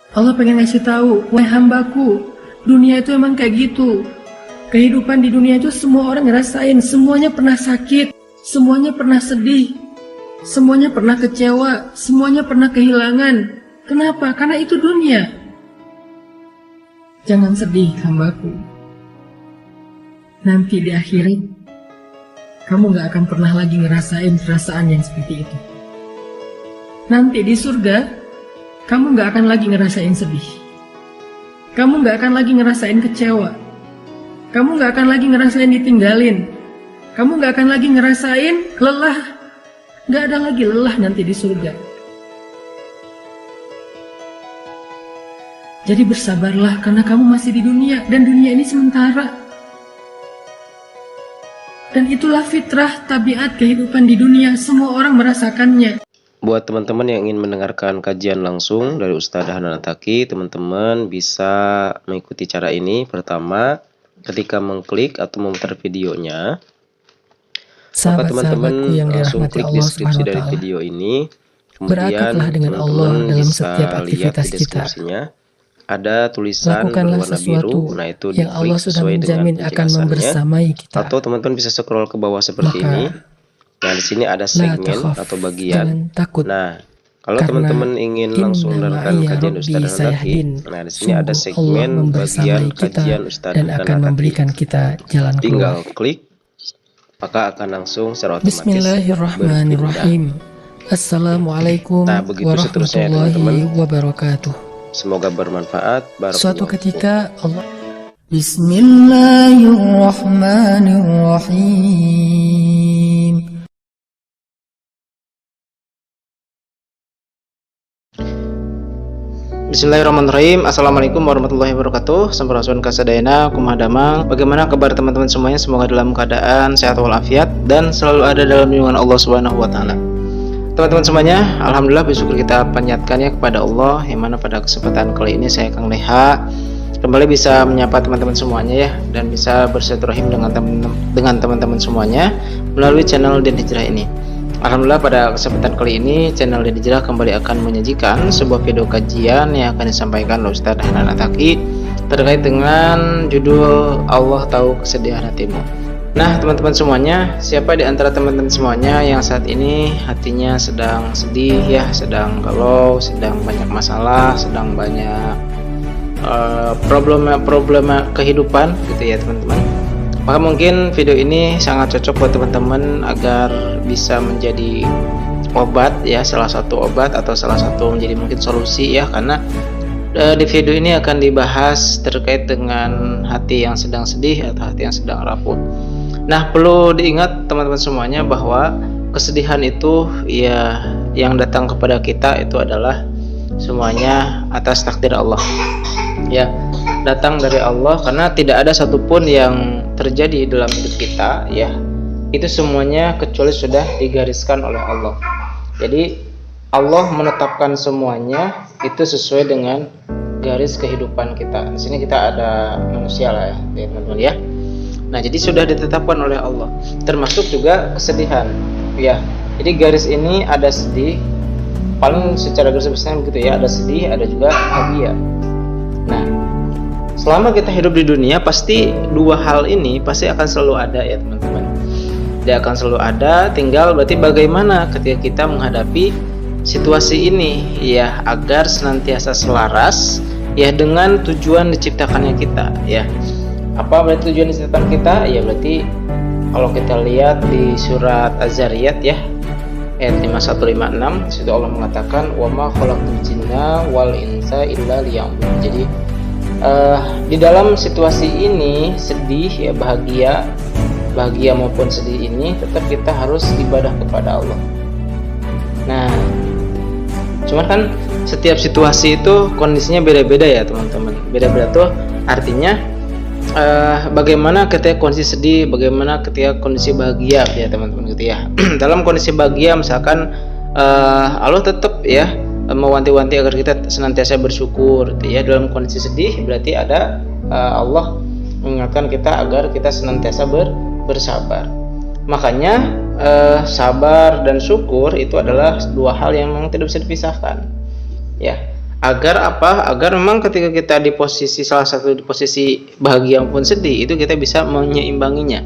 Allah pengen ngasih tahu, wahai hambaku, dunia itu emang kayak gitu. Kehidupan di dunia itu semua orang ngerasain, semuanya pernah sakit, semuanya pernah sedih, semuanya pernah kecewa, semuanya pernah kehilangan. Kenapa? Karena itu dunia. Jangan sedih, hambaku. Nanti di akhirat, kamu gak akan pernah lagi ngerasain perasaan yang seperti itu. Nanti di surga, kamu gak akan lagi ngerasain sedih. Kamu gak akan lagi ngerasain kecewa. Kamu gak akan lagi ngerasain ditinggalin. Kamu gak akan lagi ngerasain lelah. Gak ada lagi lelah nanti di surga. Jadi bersabarlah karena kamu masih di dunia. Dan dunia ini sementara. Dan itulah fitrah, tabiat kehidupan di dunia. Semua orang merasakannya. Buat teman-teman yang ingin mendengarkan kajian langsung dari Ustadz Hanan Attaqi, teman-teman bisa mengikuti cara ini. Pertama, ketika mengklik atau memutar videonya, maka teman-teman langsung klik deskripsi dari video ini. Kemudian teman-teman bisa lihat di deskripsinya ada tulisan berwarna biru. Nah, itu diklik sesuai dengan penjelasannya. Atau teman-teman bisa scroll ke bawah seperti ini. Nah, di sini ada segmen atau bagian. Nah, kalau teman-teman ingin langsung mendengarkan kajian Ustadz Hanan Attaqi, nah di sini ada segmen bagian kajian Ustadz Hanan Attaqi. Tinggal klik, maka akan langsung secara otomatis Bismillahirrahmanirrahim. Assalamualaikum warahmatullahi wabarakatuh. Semoga bermanfaat. Suatu ketika Allah Bismillahirrahmanirrahim. Bismillahirrahmanirrahim. Assalamualaikum warahmatullahi wabarakatuh. Sampurasun kasadayana kumaha. Bagaimana kabar teman-teman semuanya? Semoga dalam keadaan sehat walafiat dan selalu ada dalam lindungan Allah Subhanahu wa taala. Teman-teman semuanya, alhamdulillah bersyukur kita panjatkannya kepada Allah, yang mana pada kesempatan kali ini saya Kang Leha kembali bisa menyapa teman-teman semuanya ya, dan bisa bersilaturahim dengan teman-teman semuanya melalui channel Den Hijrah ini. Alhamdulillah pada kesempatan kali ini channel Den Hijrah kembali akan menyajikan sebuah video kajian yang akan disampaikan oleh Ustadz Hanan Attaqi terkait dengan judul Allah Tahu Kesedihan Hatimu. Nah teman-teman semuanya, siapa di antara teman-teman semuanya yang saat ini hatinya sedang sedih ya, sedang galau, sedang banyak masalah, sedang banyak problema kehidupan gitu ya teman-teman. Maka mungkin video ini sangat cocok buat teman-teman agar bisa menjadi obat ya, salah satu obat atau salah satu menjadi mungkin solusi ya, karena di video ini akan dibahas terkait dengan hati yang sedang sedih atau hati yang sedang rapuh. Nah, perlu diingat teman-teman semuanya bahwa kesedihan itu ya yang datang kepada kita itu adalah semuanya atas takdir Allah. Ya, datang dari Allah, karena tidak ada satupun yang terjadi dalam hidup kita ya, itu semuanya kecuali sudah digariskan oleh Allah. Jadi Allah menetapkan semuanya itu sesuai dengan garis kehidupan kita. Di sini kita ada manusia lah ya teman-teman ya. Nah, jadi sudah ditetapkan oleh Allah, termasuk juga kesedihan ya. Jadi garis ini ada sedih, paling secara garis besar begitu ya, ada sedih, ada juga bahagia. Nah, selama kita hidup di dunia, pasti dua hal ini pasti akan selalu ada ya teman-teman. Dia akan selalu ada, tinggal berarti bagaimana ketika kita menghadapi situasi ini ya, agar senantiasa selaras ya dengan tujuan diciptakannya kita ya. Apa berarti tujuan diciptakan kita? Ya berarti kalau kita lihat di surat Az-Zariyat ya, ayat 5156, situ Allah mengatakan wa ma khalaqtul jinna wal insa illa liya'budun. Jadi di dalam situasi ini sedih ya, bahagia maupun sedih ini tetap kita harus ibadah kepada Allah. Nah, cuman kan setiap situasi itu kondisinya beda-beda ya teman-teman. Beda-beda tuh artinya bagaimana ketika kondisi sedih, bagaimana ketika kondisi bahagia ya teman-teman gitu ya. Dalam kondisi bahagia misalkan Allah tetap ya mewanti-wanti agar kita senantiasa bersyukur gitu ya. Dalam kondisi sedih berarti ada Allah mengingatkan kita agar kita senantiasa bersabar. Makanya sabar dan syukur itu adalah dua hal yang memang tidak bisa dipisahkan ya. Agar apa? Agar memang ketika kita di posisi salah satu di posisi bahagia maupun sedih itu kita bisa menyeimbanginya.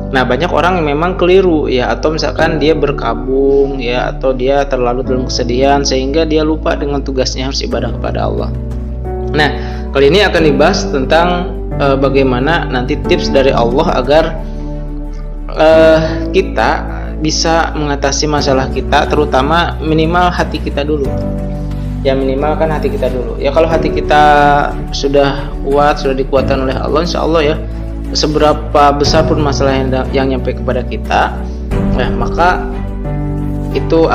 Nah, banyak orang yang memang keliru ya, atau misalkan dia berkabung ya, atau dia terlalu dalam kesedihan sehingga dia lupa dengan tugasnya harus ibadah kepada Allah. Nah, kali ini akan dibahas tentang bagaimana nanti tips dari Allah agar kita bisa mengatasi masalah kita, terutama minimal hati kita dulu. Ya, minimal kan hati kita dulu. Ya, kalau hati kita sudah kuat, sudah dikuatkan oleh Allah, insya Allah ya, seberapa besar pun masalah yang nyampe kepada kita, nah maka itu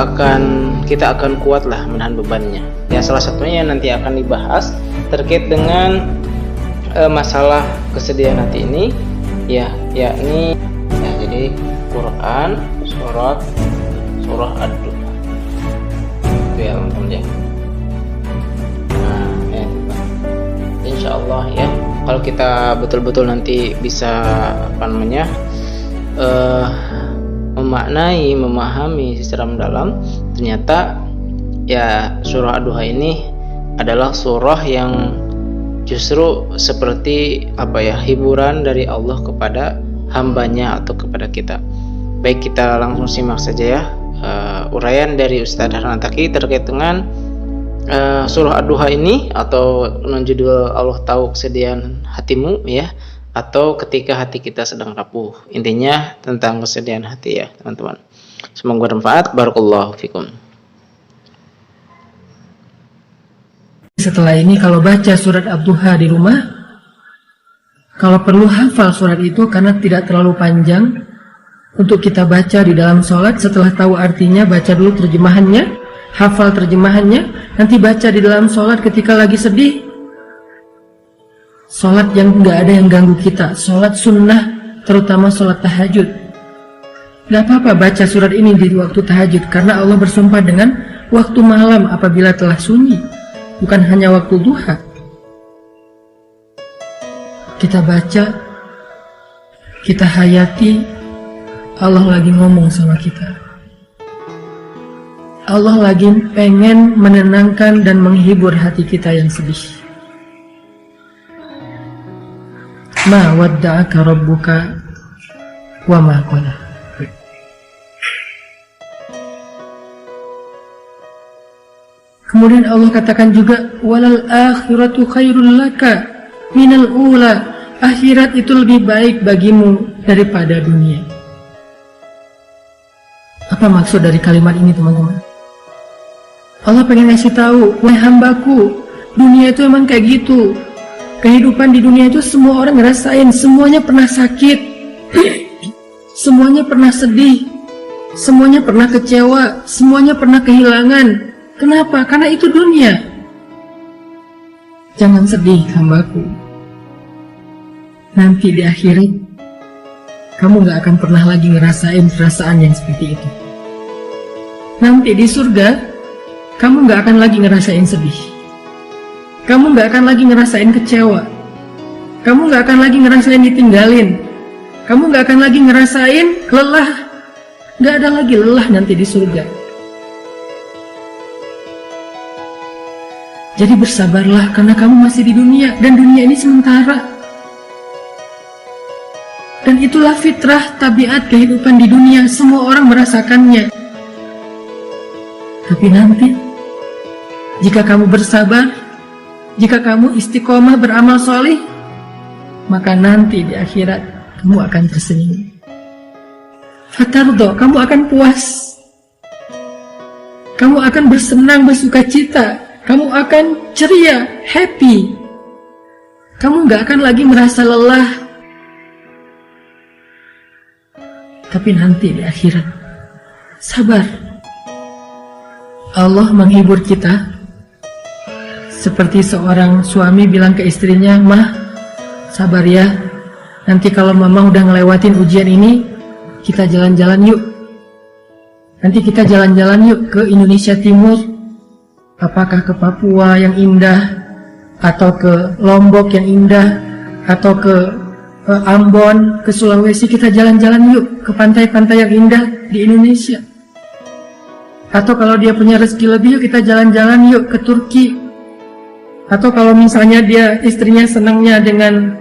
kita akan kuat lah menahan bebannya. Ya, salah satunya yang nanti akan dibahas terkait dengan masalah kesedihan hati ini, ya, yakni ya, jadi Quran surah Ad-Duha. Itu ya teman-teman ya. Insya Allah ya, kalau kita betul-betul nanti bisa memaknai, memahami secara mendalam, ternyata ya surah Ad-Duha ini adalah surah yang justru seperti hiburan dari Allah kepada hambanya atau kepada kita. Baik, kita langsung simak saja ya uraian dari Ustaz Dahlan At-Taqi terkait dengan surah Ad-Duha ini, atau dengan judul Allah tahu kesedihan hatimu ya, atau ketika hati kita sedang rapuh. Intinya tentang kesedihan hati ya teman-teman. Semoga bermanfaat. Barakallahu fikum. Setelah ini kalau baca surat Ad-Duha di rumah, kalau perlu hafal surat itu karena tidak terlalu panjang untuk kita baca di dalam sholat. Setelah tahu artinya, baca dulu terjemahannya, hafal terjemahannya, nanti baca di dalam sholat ketika lagi sedih. Sholat yang nggak ada yang ganggu kita, sholat sunnah, terutama sholat tahajud. Gak apa-apa baca surat ini di waktu tahajud, karena Allah bersumpah dengan waktu malam apabila telah sunyi, bukan hanya waktu duha. Kita baca, kita hayati, Allah lagi ngomong sama kita. Allah lagi pengen menenangkan dan menghibur hati kita yang sedih. Ma wadda'aka rabbuka wa ma qala. Kemudian Allah katakan juga, walal akhiratu khairul laka minal ula. Akhirat itu lebih baik bagimu daripada dunia. Apa maksud dari kalimat ini teman-teman? Allah pengen ngasih tahu, wahai hambaku, dunia itu emang kayak gitu. Kehidupan di dunia itu semua orang ngerasain, semuanya pernah sakit, semuanya pernah sedih, semuanya pernah kecewa, semuanya pernah kehilangan. Kenapa? Karena itu dunia. Jangan sedih hambaku. Nanti di akhirat kamu gak akan pernah lagi ngerasain perasaan yang seperti itu. Nanti di surga kamu gak akan lagi ngerasain sedih. Kamu gak akan lagi ngerasain kecewa. Kamu gak akan lagi ngerasain ditinggalin. Kamu gak akan lagi ngerasain lelah. Gak ada lagi lelah nanti di surga. Jadi bersabarlah karena kamu masih di dunia, dan dunia ini sementara. Dan itulah fitrah, tabiat kehidupan di dunia, semua orang merasakannya. Tapi nanti jika kamu bersabar, jika kamu istiqomah beramal soleh, maka nanti di akhirat kamu akan tersenyum. Fatardo, kamu akan puas. Kamu akan bersenang, bersuka cita. Kamu akan ceria, happy. Kamu gak akan lagi merasa lelah. Tapi nanti di akhirat, sabar. Allah menghibur kita seperti seorang suami bilang ke istrinya, "Mah, sabar ya. Nanti kalau mama udah ngelewatin ujian ini, kita jalan-jalan yuk. Nanti kita jalan-jalan yuk ke Indonesia Timur. Apakah ke Papua yang indah, atau ke Lombok yang indah, atau ke Ambon, ke Sulawesi. Kita jalan-jalan yuk ke pantai-pantai yang indah di Indonesia. Atau kalau dia punya rezeki lebih, yuk kita jalan-jalan yuk ke Turki, Atau kalau misalnya dia istrinya senangnya dengan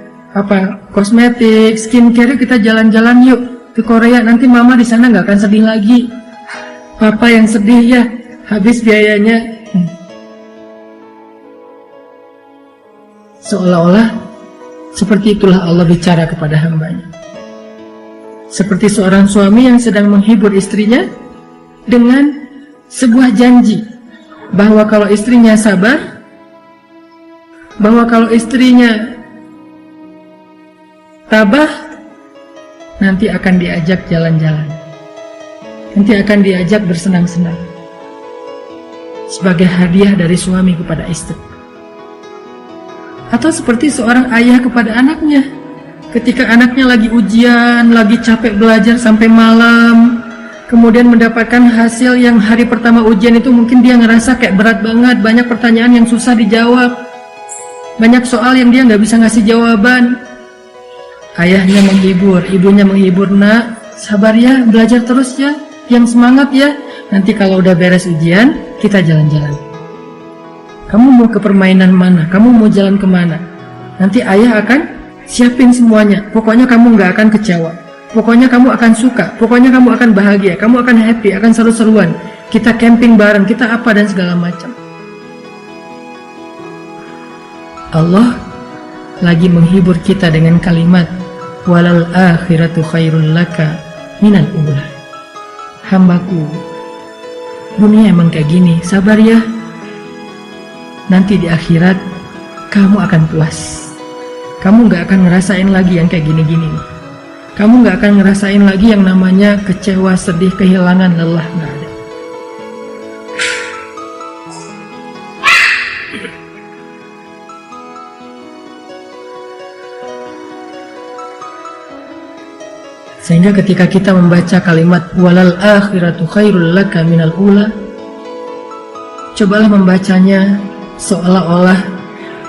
kosmetik, skincare, kita jalan-jalan yuk ke Korea, nanti mama di sana nggak akan sedih lagi. Papa yang sedih ya, habis biayanya. Seolah-olah seperti itulah Allah bicara kepada hambanya. Seperti seorang suami yang sedang menghibur istrinya dengan sebuah janji bahwa kalau istrinya sabar, bahwa kalau istrinya tabah, nanti akan diajak jalan-jalan, nanti akan diajak bersenang-senang sebagai hadiah dari suami kepada istri. Atau seperti seorang ayah kepada anaknya, ketika anaknya lagi ujian, lagi capek belajar sampai malam, kemudian mendapatkan hasil yang hari pertama ujian itu mungkin dia ngerasa kayak berat banget, banyak pertanyaan yang susah dijawab, banyak soal yang dia nggak bisa ngasih jawaban. Ayahnya menghibur, ibunya menghibur, nak, sabar ya, belajar terus ya, yang semangat ya, nanti kalau udah beres ujian, kita jalan-jalan. Kamu mau ke permainan mana? Kamu mau jalan kemana? Nanti ayah akan siapin semuanya. Pokoknya kamu nggak akan kecewa. Pokoknya kamu akan suka. Pokoknya kamu akan bahagia. Kamu akan happy, akan seru-seruan. Kita camping bareng, kita apa dan segala macam. Allah lagi menghibur kita dengan kalimat walal akhiratu khairul laka minal ula. Hambaku, dunia emang kayak gini, sabar ya. Nanti di akhirat kamu akan puas. Kamu gak akan ngerasain lagi yang kayak gini-gini. Kamu gak akan ngerasain lagi yang namanya kecewa, sedih, kehilangan, lelah, gak ada. Sehingga ketika kita membaca kalimat walal akhiratu khairul laka minal ula, cobalah membacanya seolah-olah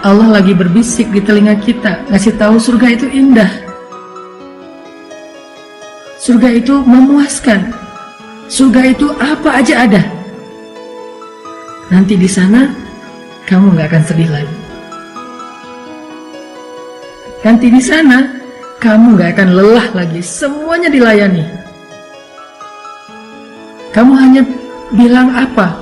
Allah lagi berbisik di telinga kita, ngasih tahu surga itu indah, surga itu memuaskan, surga itu apa aja ada. Nanti di sana kamu nggak akan sedih lagi. Nanti di sana kamu nggak akan lelah lagi, semuanya dilayani. Kamu hanya bilang apa,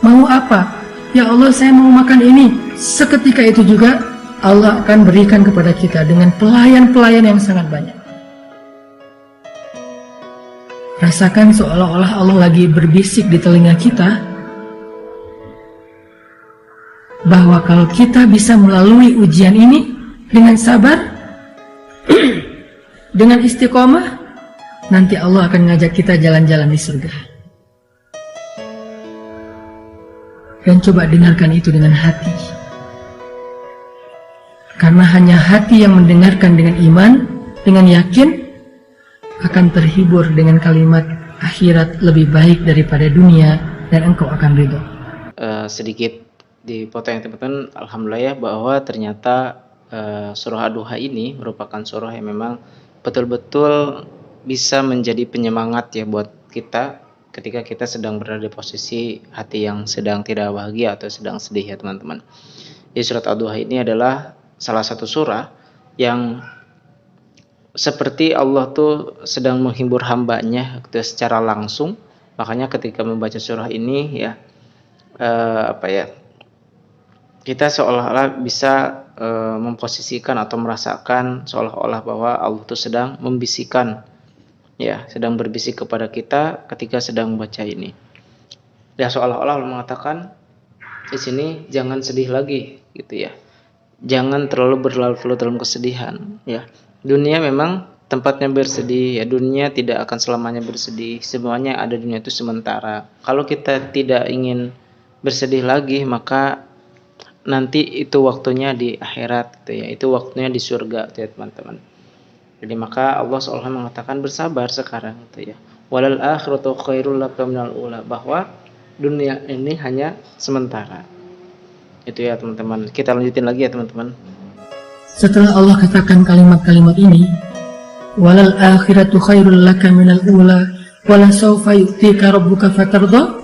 mau apa. Ya Allah, saya mau makan ini. Seketika itu juga Allah akan berikan kepada kita dengan pelayan-pelayan yang sangat banyak. Rasakan seolah-olah Allah lagi berbisik di telinga kita bahwa kalau kita bisa melalui ujian ini dengan sabar, dengan istiqomah, nanti Allah akan ngajak kita jalan-jalan di surga. Dan coba dengarkan itu dengan hati. Karena hanya hati yang mendengarkan dengan iman, dengan yakin, akan terhibur dengan kalimat akhirat lebih baik daripada dunia dan engkau akan ridho. Sedikit dipotong ya teman-teman, alhamdulillah ya bahwa ternyata surah Ad-Duha ini merupakan surah yang memang betul-betul bisa menjadi penyemangat ya buat kita ketika kita sedang berada di posisi hati yang sedang tidak bahagia atau sedang sedih ya teman-teman. Di surat Ad-Duha ini adalah salah satu surah yang seperti Allah tuh sedang menghibur hambanya secara langsung. Makanya ketika membaca surah ini ya kita seolah-olah bisa memposisikan atau merasakan seolah-olah bahwa Allah tuh sedang membisikkan, ya, sedang berbisik kepada kita ketika sedang membaca ini. Ya seolah-olah Allah mengatakan di sini jangan sedih lagi, gitu ya. Jangan terlalu berlarut-larut dalam kesedihan, ya. Dunia memang tempatnya bersedih, ya. Dunia tidak akan selamanya bersedih. Semuanya ada di dunia itu sementara. Kalau kita tidak ingin bersedih lagi, maka nanti itu waktunya di akhirat, gitu ya. Itu waktunya di surga, gitu ya, teman-teman. Jadi maka Allah SWT mengatakan bersabar sekarang, gitu ya. Walal akhiratu khairul laka minal ula, bahwa dunia ini hanya sementara. Itu ya teman-teman. Kita lanjutin lagi ya teman-teman. Setelah Allah katakan kalimat-kalimat ini, walal akhiratu khairul laka minal ula wala sawfa yu'tika rabbuka fatardha,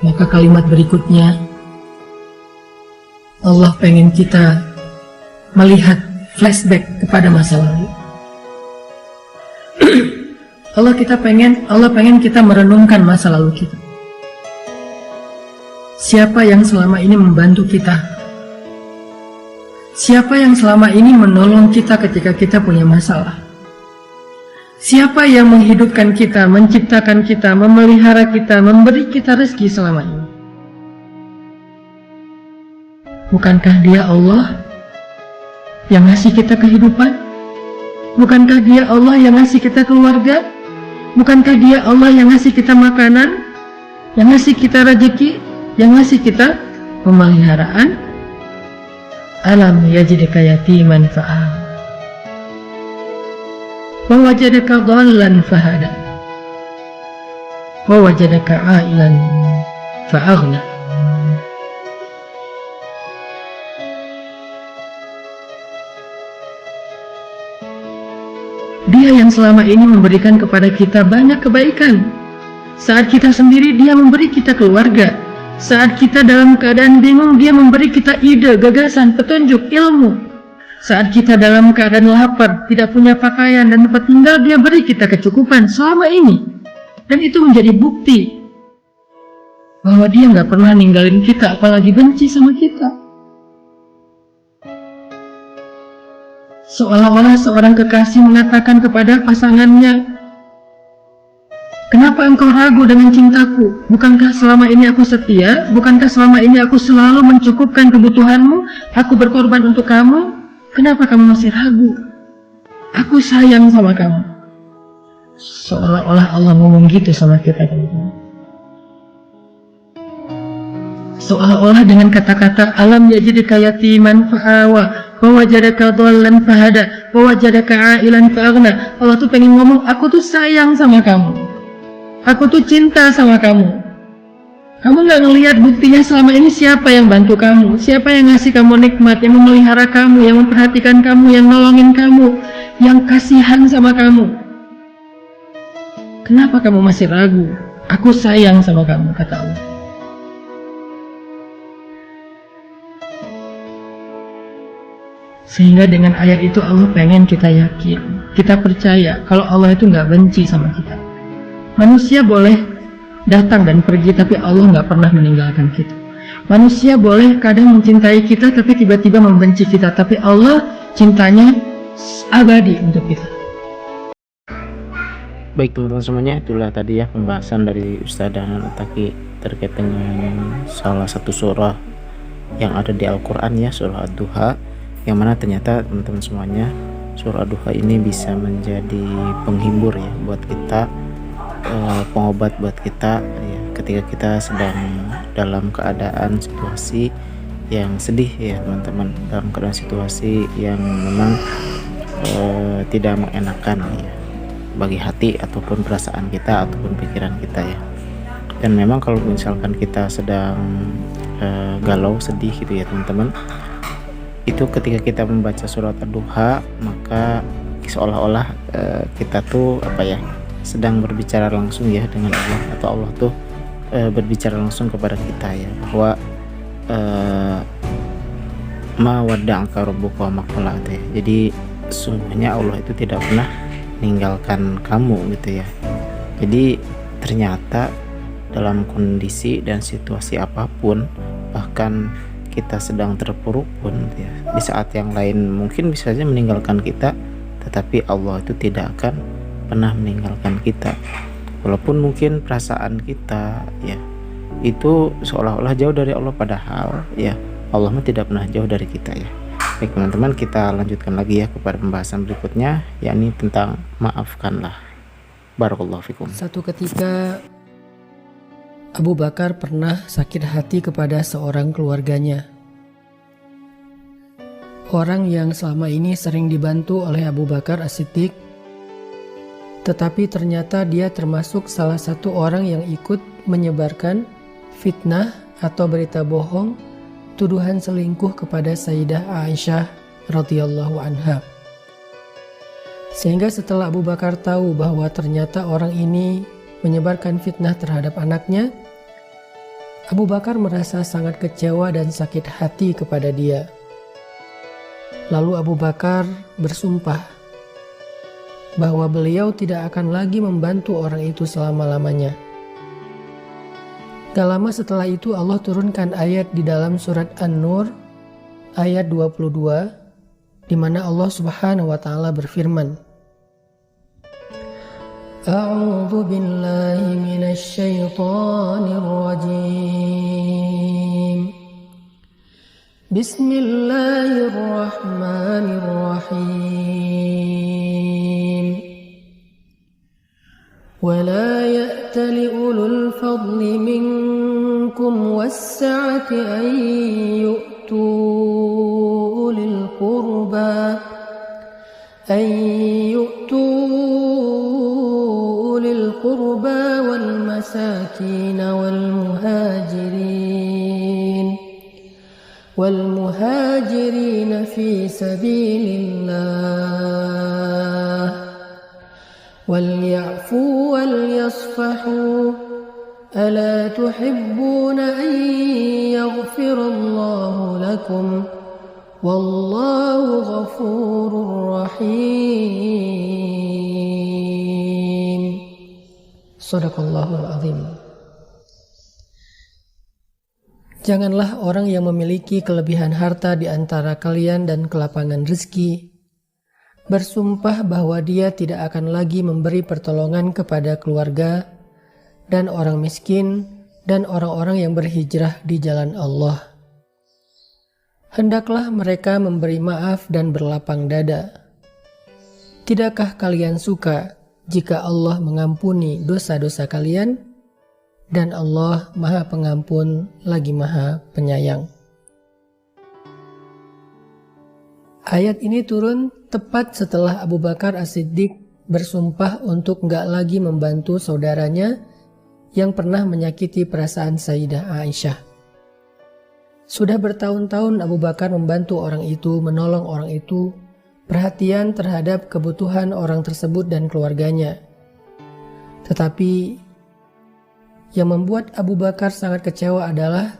maka kalimat berikutnya Allah pengen kita melihat flashback kepada masa lalu. Allah pengen kita merenungkan masa lalu kita. Siapa yang selama ini membantu kita? Siapa yang selama ini menolong kita ketika kita punya masalah? Siapa yang menghidupkan kita, menciptakan kita, memelihara kita, memberi kita rezeki selama ini? Bukankah Dia Allah yang ngasih kita kehidupan? Bukankah Dia Allah yang ngasih kita keluarga? Bukankah Dia Allah yang ngasih kita makanan, yang ngasih kita rezeki, yang ngasih kita pemeliharaan? Alam yajidka yatiman fa'aw wa wajadaka dhallan fahada wa wajadaka 'ailan fa'aghna. Dia yang selama ini memberikan kepada kita banyak kebaikan. Saat kita sendiri, Dia memberi kita keluarga. Saat kita dalam keadaan bingung, Dia memberi kita ide, gagasan, petunjuk, ilmu. Saat kita dalam keadaan lapar, tidak punya pakaian dan tempat tinggal, Dia beri kita kecukupan selama ini. Dan itu menjadi bukti bahwa Dia nggak pernah ninggalin kita, apalagi benci sama kita. Seolah-olah seorang kekasih mengatakan kepada pasangannya, "Kenapa engkau ragu dengan cintaku? Bukankah selama ini aku setia? Bukankah selama ini aku selalu mencukupkan kebutuhanmu? Aku berkorban untuk kamu. Kenapa kamu masih ragu? Aku sayang sama kamu." Seolah-olah Allah ngomong gitu sama kita, teman-teman. Seolah-olah dengan kata-kata alam yajidka yatiman fa'awa wa wajadaka dhallan fahada wa wajadaka 'ailan fa'aghna. Allah tuh pengen ngomong, aku tuh sayang sama kamu. Aku tuh cinta sama kamu. Kamu gak ngelihat buktinya selama ini siapa yang bantu kamu, siapa yang ngasih kamu nikmat, yang memelihara kamu, yang memperhatikan kamu, yang nolongin kamu, yang kasihan sama kamu. Kenapa kamu masih ragu? Aku sayang sama kamu, kata Allah. Sehingga dengan ayat itu Allah pengen kita yakin, kita percaya kalau Allah itu gak benci sama kita. Manusia boleh datang dan pergi, tapi Allah nggak pernah meninggalkan kita. Manusia boleh kadang mencintai kita, tapi tiba-tiba membenci kita, tapi Allah cintanya abadi untuk kita. Baik teman-teman semuanya, itulah tadi ya pembahasan dari Ustaz Dahlan At-Taqi terkait dengan salah satu surah yang ada di Al-Quran ya, surah Ad-Duha, yang mana ternyata teman-teman semuanya surah Ad-Duha ini bisa menjadi penghibur ya buat kita, pengobat buat kita ya, ketika kita sedang dalam keadaan situasi yang sedih ya teman-teman, dalam keadaan situasi yang memang tidak mengenakan ya bagi hati ataupun perasaan kita ataupun pikiran kita ya. Dan memang kalau misalkan kita sedang galau, sedih gitu ya teman-teman, itu ketika kita membaca surat Ad-Duha, maka seolah-olah kita tuh sedang berbicara langsung ya dengan Allah, atau Allah tuh berbicara langsung kepada kita ya, bahwa ma wadda'aka rabbuka wa ma qala ya. Jadi sungguhnya Allah itu tidak pernah meninggalkan kamu gitu ya. Jadi ternyata dalam kondisi dan situasi apapun, bahkan kita sedang terpuruk pun ya, di saat yang lain mungkin bisa saja meninggalkan kita, tetapi Allah itu tidak akan pernah meninggalkan kita. Walaupun mungkin perasaan kita ya itu seolah-olah jauh dari Allah, padahal ya Allah mah tidak pernah jauh dari kita ya. Baik teman-teman, kita lanjutkan lagi ya kepada pembahasan berikutnya, yakni tentang maafkanlah. Barakallahu fikum. Satu ketika Abu Bakar pernah sakit hati kepada seorang keluarganya, orang yang selama ini sering dibantu oleh Abu Bakar As-Siddiq, tetapi ternyata dia termasuk salah satu orang yang ikut menyebarkan fitnah atau berita bohong, tuduhan selingkuh kepada Sayyidah Aisyah radhiyallahu anha. Sehingga setelah Abu Bakar tahu bahwa ternyata orang ini menyebarkan fitnah terhadap anaknya, Abu Bakar merasa sangat kecewa dan sakit hati kepada dia. Lalu Abu Bakar bersumpah bahwa beliau tidak akan lagi membantu orang itu selama-lamanya. Gak lama setelah itu Allah turunkan ayat di dalam surat An-Nur ayat 22 di mana Allah Subhanahu wa taala berfirman, A'udzu billahi minasy syaithanir rajim. Bismillahirrahmanirrahim. ولا يأتل أولو الفضل منكم والسعة أن يؤتوا أولي القربى والمساكين والمهاجرين في سبيل الله وليعفوا وليصفحوا ألا تحبون أن يغفر الله لكم والله غفور رحيم. Shadaqallahul azim. Janganlah orang yang memiliki kelebihan harta di antara kalian dan kelapangan rezeki bersumpah bahwa dia tidak akan lagi memberi pertolongan kepada keluarga dan orang miskin dan orang-orang yang berhijrah di jalan Allah. Hendaklah mereka memberi maaf dan berlapang dada. Tidakkah kalian suka jika Allah mengampuni dosa-dosa kalian? Dan Allah Maha Pengampun lagi Maha Penyayang. Ayat ini turun tepat setelah Abu Bakar As-Siddiq bersumpah untuk nggak lagi membantu saudaranya yang pernah menyakiti perasaan Sayyidah Aisyah. Sudah bertahun-tahun Abu Bakar membantu orang itu, menolong orang itu, perhatian terhadap kebutuhan orang tersebut dan keluarganya. Tetapi yang membuat Abu Bakar sangat kecewa adalah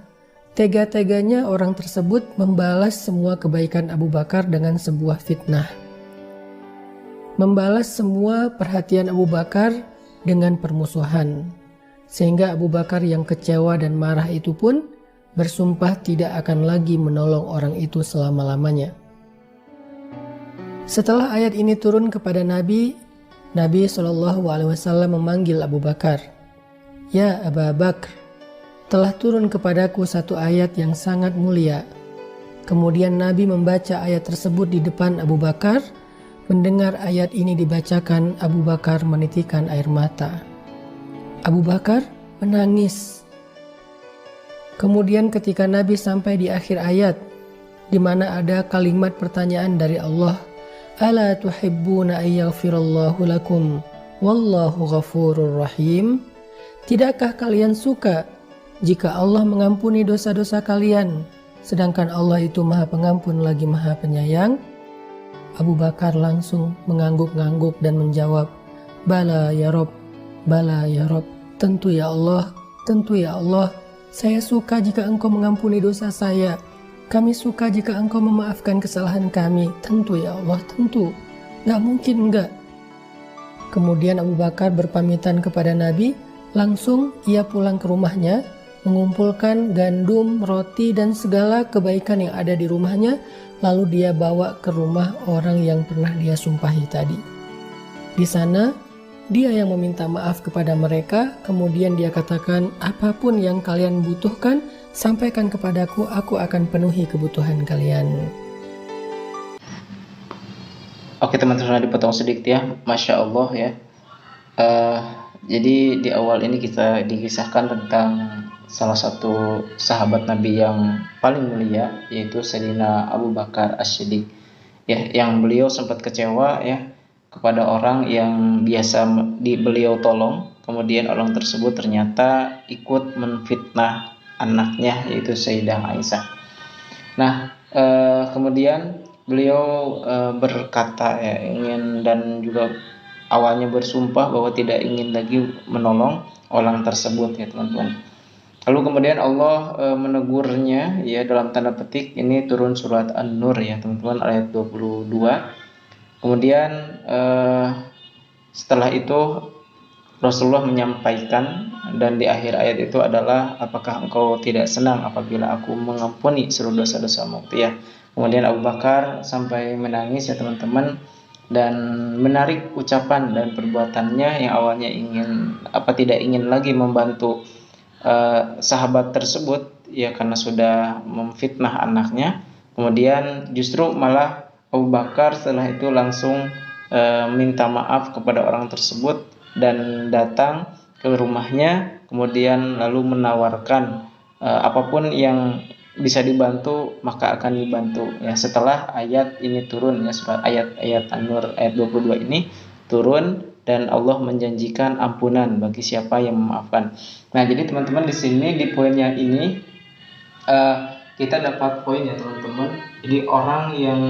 tega-teganya orang tersebut membalas semua kebaikan Abu Bakar dengan sebuah fitnah. Membalas semua perhatian Abu Bakar dengan permusuhan. Sehingga Abu Bakar yang kecewa dan marah itu pun bersumpah tidak akan lagi menolong orang itu selama-lamanya. Setelah ayat ini turun kepada Nabi SAW memanggil Abu Bakar. Ya Abu Bakar, telah turun kepadaku satu ayat yang sangat mulia. Kemudian Nabi membaca ayat tersebut di depan Abu Bakar. Mendengar ayat ini dibacakan, Abu Bakar menitikkan air mata. Abu Bakar menangis. Kemudian ketika Nabi sampai di akhir ayat, di mana ada kalimat pertanyaan dari Allah, Ala tuhibbuna ayyaghfirallahu lakum wallahu ghafurur rahim. Tidakkah kalian suka jika Allah mengampuni dosa-dosa kalian, sedangkan Allah itu Maha Pengampun lagi Maha Penyayang? Abu Bakar langsung mengangguk-ngangguk dan menjawab, Bala ya Rob, bala ya Rob, tentu ya Allah, saya suka jika engkau mengampuni dosa saya. Kami suka jika engkau memaafkan kesalahan kami, tentu ya Allah, tentu, gak mungkin enggak. Kemudian Abu Bakar berpamitan kepada Nabi, langsung ia pulang ke rumahnya, mengumpulkan gandum, roti, dan segala kebaikan yang ada di rumahnya, lalu dia bawa ke rumah orang yang pernah dia sumpahi tadi. Di sana, dia yang meminta maaf kepada mereka, kemudian dia katakan, apapun yang kalian butuhkan, sampaikan kepadaku, aku akan penuhi kebutuhan kalian. Oke teman-teman, dipotong sedikit ya, Masya Allah ya. Jadi di awal ini kita dikisahkan tentang salah satu sahabat Nabi yang paling mulia, yaitu Sayyidina Abu Bakar As-Siddiq ya, yang beliau sempat kecewa ya kepada orang yang biasa beliau tolong, kemudian orang tersebut ternyata ikut menfitnah anaknya, yaitu Sayyidah Aisyah. Nah kemudian beliau berkata ya, ingin dan juga awalnya bersumpah bahwa tidak ingin lagi menolong orang tersebut ya teman-teman. Lalu kemudian Allah menegurnya ya dalam tanda petik, ini turun surat An-Nur ya teman-teman, ayat 22. Kemudian setelah itu Rasulullah menyampaikan, dan di akhir ayat itu adalah, apakah engkau tidak senang apabila aku mengampuni seluruh dosa-dosamu ya. Kemudian Abu Bakar sampai menangis ya teman-teman, dan menarik ucapan dan perbuatannya yang awalnya tidak ingin lagi membantu sahabat tersebut ya, karena sudah memfitnah anaknya. Kemudian justru malah Abu Bakar setelah itu langsung minta maaf kepada orang tersebut dan datang ke rumahnya, kemudian lalu menawarkan apapun yang bisa dibantu maka akan dibantu ya. Setelah ayat ini turun ya, surat ayat An-Nur ayat 22 ini turun, dan Allah menjanjikan ampunan bagi siapa yang memaafkan. Nah, jadi teman-teman di sini di poin yang ini kita dapat poin ya teman-teman. Jadi orang yang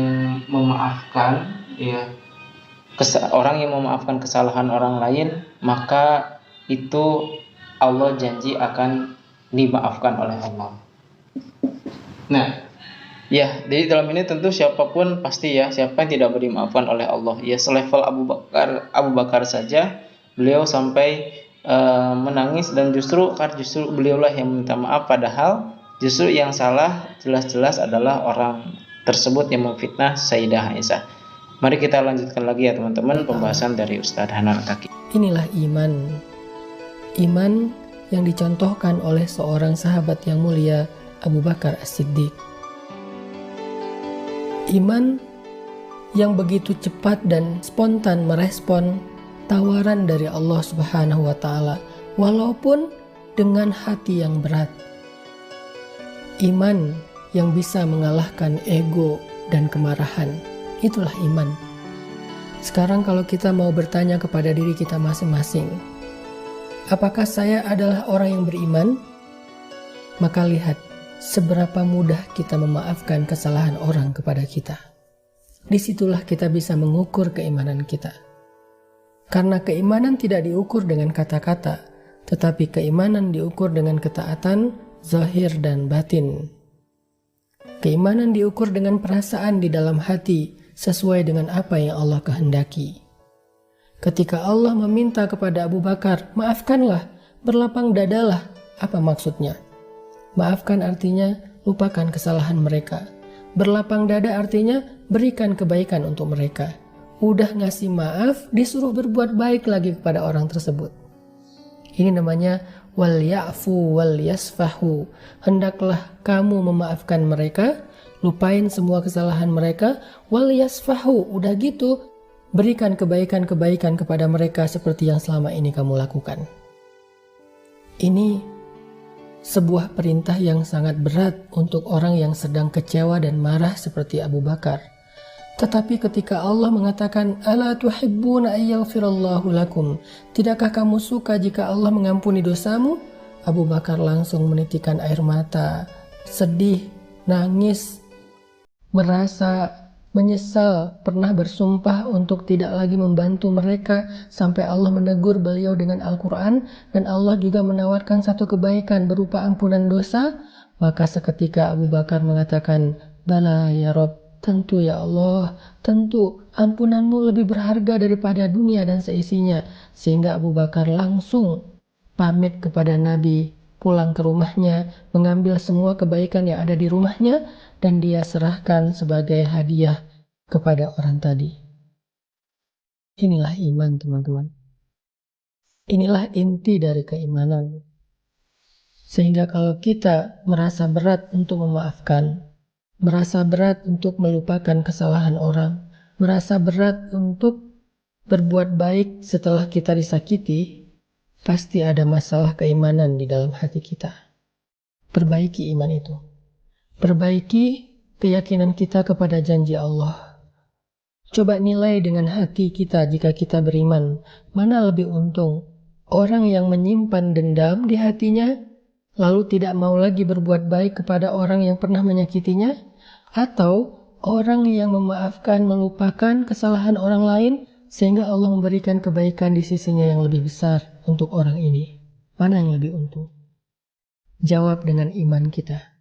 memaafkan ya, orang yang memaafkan kesalahan orang lain, maka itu Allah janji akan dimaafkan oleh Allah. Nah, ya, jadi dalam ini tentu siapapun pasti ya, siapa yang tidak dimaafkan oleh Allah. Ya, selevel Abu Bakar saja beliau sampai menangis, dan justru beliaulah yang minta maaf, padahal justru yang salah jelas-jelas adalah orang tersebut yang memfitnah Sayyidah Aisyah. Mari kita lanjutkan lagi ya teman-teman pembahasan dari Ustadz Hanan At-Taqi. Inilah iman. Iman yang dicontohkan oleh seorang sahabat yang mulia, Abu Bakar As-Siddiq. Iman yang begitu cepat dan spontan merespon tawaran dari Allah Subhanahu wa Ta'ala, walaupun dengan hati yang berat. Iman yang bisa mengalahkan ego dan kemarahan. Itulah iman. Sekarang kalau kita mau bertanya kepada diri kita masing-masing, apakah saya adalah orang yang beriman? Maka lihat seberapa mudah kita memaafkan kesalahan orang kepada kita. Disitulah kita bisa mengukur keimanan kita. Karena keimanan tidak diukur dengan kata-kata, tetapi keimanan diukur dengan ketaatan, zahir dan batin. Keimanan diukur dengan perasaan di dalam hati, sesuai dengan apa yang Allah kehendaki. Ketika Allah meminta kepada Abu Bakar, maafkanlah, berlapang dadalah, apa maksudnya? Maafkan artinya lupakan kesalahan mereka. Berlapang dada artinya berikan kebaikan untuk mereka. Udah ngasih maaf, disuruh berbuat baik lagi kepada orang tersebut. Ini namanya wal ya'fu wal yasfahu. Hendaklah kamu memaafkan mereka, lupain semua kesalahan mereka, wal yasfahu. Udah gitu, berikan kebaikan-kebaikan kepada mereka seperti yang selama ini kamu lakukan. Ini sebuah perintah yang sangat berat untuk orang yang sedang kecewa dan marah seperti Abu Bakar. Tetapi ketika Allah mengatakan, "Ala tuhibbuna ayyaghfirallahu lakum?" Tidakkah kamu suka jika Allah mengampuni dosamu? Abu Bakar langsung menitikkan air mata, sedih, nangis, merasa menyesal, pernah bersumpah untuk tidak lagi membantu mereka, sampai Allah menegur beliau dengan Al-Quran, dan Allah juga menawarkan satu kebaikan berupa ampunan dosa. Maka seketika Abu Bakar mengatakan, "Bala ya Rabb, tentu ya Allah, tentu ampunanmu lebih berharga daripada dunia dan seisinya." Sehingga Abu Bakar langsung pamit kepada Nabi, pulang ke rumahnya, mengambil semua kebaikan yang ada di rumahnya, dan dia serahkan sebagai hadiah kepada orang tadi. Inilah iman, teman-teman. Inilah inti dari keimanan. Sehingga kalau kita merasa berat untuk memaafkan, merasa berat untuk melupakan kesalahan orang, merasa berat untuk berbuat baik setelah kita disakiti, pasti ada masalah keimanan di dalam hati kita. Perbaiki iman itu. Perbaiki keyakinan kita kepada janji Allah. Coba nilai dengan hati kita jika kita beriman, mana lebih untung? Orang yang menyimpan dendam di hatinya, lalu tidak mau lagi berbuat baik kepada orang yang pernah menyakitinya, atau orang yang memaafkan, melupakan kesalahan orang lain, sehingga Allah memberikan kebaikan di sisinya yang lebih besar untuk orang ini. Mana yang lebih untung? Jawab dengan iman kita.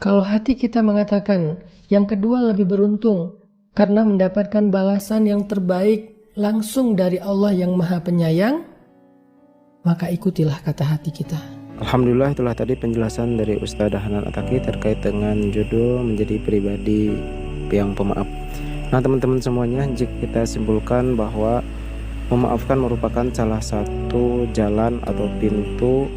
Kalau hati kita mengatakan yang kedua lebih beruntung karena mendapatkan balasan yang terbaik langsung dari Allah yang Maha Penyayang, maka ikutilah kata hati kita. Alhamdulillah, itulah tadi penjelasan dari Ustadzah Hanan Attaqi terkait dengan judul menjadi pribadi yang pemaaf. Nah teman-teman semuanya, jika kita simpulkan bahwa memaafkan merupakan salah satu jalan atau pintu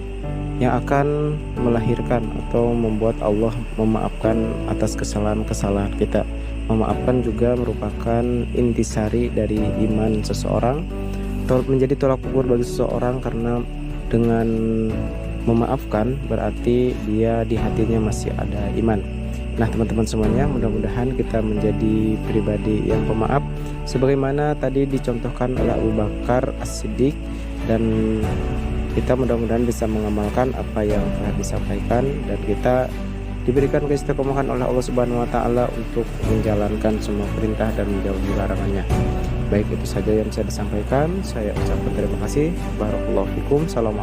yang akan melahirkan atau membuat Allah memaafkan atas kesalahan-kesalahan kita. Memaafkan juga merupakan intisari dari iman seseorang atau menjadi tolak ukur bagi seseorang, karena dengan memaafkan berarti dia di hatinya masih ada iman. Nah teman-teman semuanya, mudah-mudahan kita menjadi pribadi yang pemaaf sebagaimana tadi dicontohkan oleh Abu Bakar As-Siddiq, dan kita mudah-mudahan bisa mengamalkan apa yang telah disampaikan dan kita diberikan keistiqomahan oleh Allah Subhanahu wa taala untuk menjalankan semua perintah dan menjauhi larangannya. Baik, itu saja yang bisa disampaikan. Saya ucapkan terima kasih. Barakallahu fikum. Assalamualaikum.